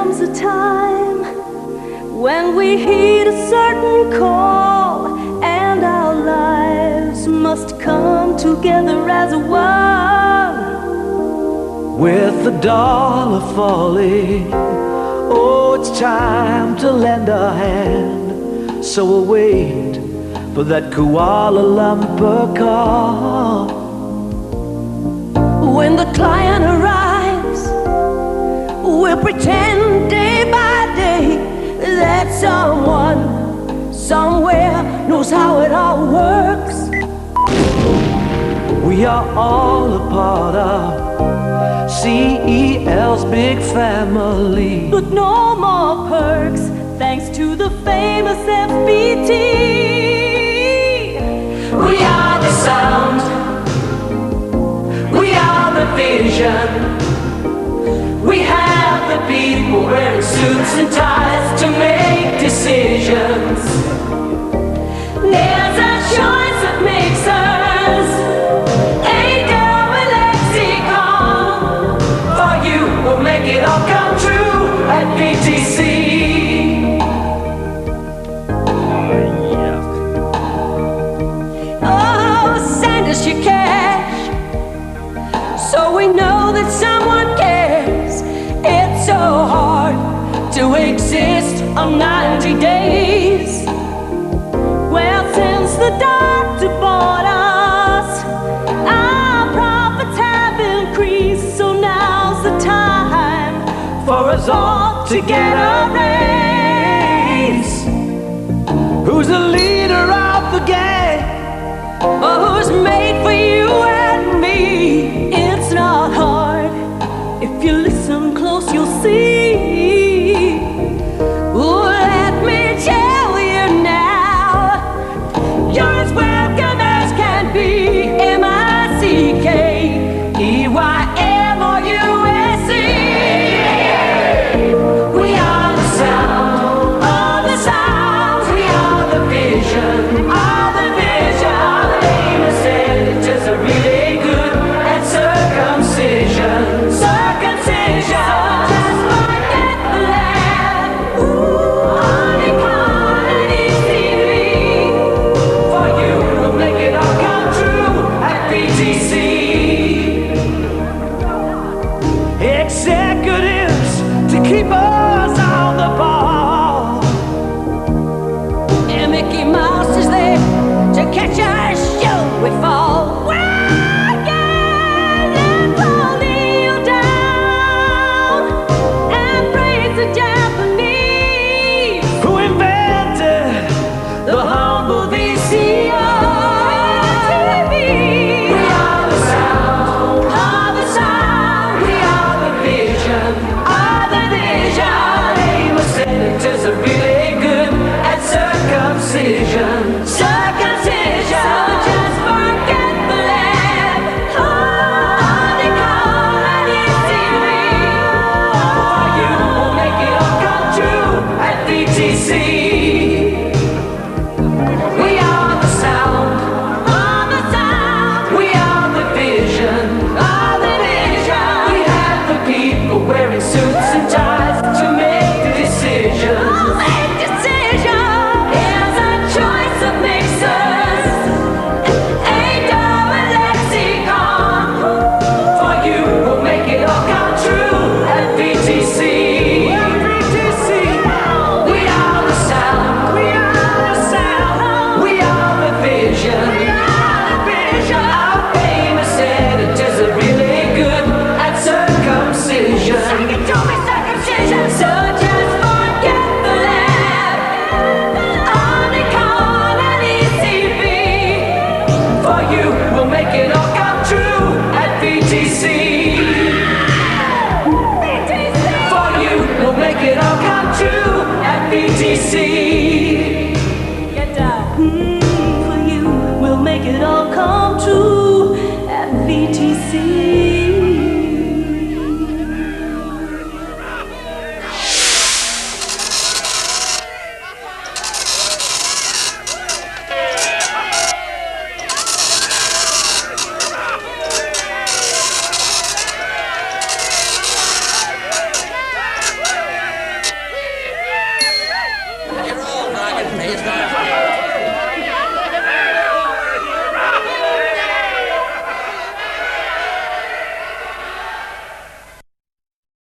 comes a time when we heed a certain call, and our lives must come together as one. With the dollar falling, oh, it's time to lend a hand. So we'll wait for that Kuala Lumpur call. When the client arrives, we'll pretend day by day that someone somewhere knows how it all works. We are all a part of CEL's big family. But no more perks, thanks to the famous FBT. We are the sound, we are the vision. We have the people wearing suits and ties to make decisions. There's a choice that makes us a double lexicon. For you, we'll make it all come true at VTC. Oh, send us your cash, so we know that someone cares. It's so hard to exist on 90 days. Well, since the doctor bought us, our profits have increased. So now's the time for us all to get a raise. Who's the leader of the gang? Oh, who's made for you and me? It's not hard. If you listen close, you'll see. Ooh, let me tell you now, you're as welcome as can be. MICKEYMOUSE. We are the sound, all the sounds. We are the vision, all the vision. All the name is said, it does a really good at circumcision. Circumcision. Just forget the land. Ooh, honeycomb and ECV. For you, we'll make it all come true at VTC. Executives to keep us on the ball. And Mickey Mouse is there to catch us show we fall. Well, yeah, let's all kneel down and praise the Japanese Who invented the humble VCO. We are the sound, All the sound, we are the vision. all the vision. Amos said it does a really good at circumcision. Circumcision. Just forget the land. Honeycomb and ECV. For you, we'll make it all come true at VTC. We are the sound, All the sound, we are the vision. all the vision. We have the people wearing suits and ties to make the decisions. All make decisions. There's a choice that makes us a double lexicon. For you, we'll make it all come true at VTC. We are the sound, we are the sound, we are the vision. Our famous said it does a really good at circumcision. So just forget the land. Honeycomb and ECV. For you, we'll make it all come true at VTC. For you, we'll make it all come true at VTC. Get down. For you, we'll make it all come true at VTC.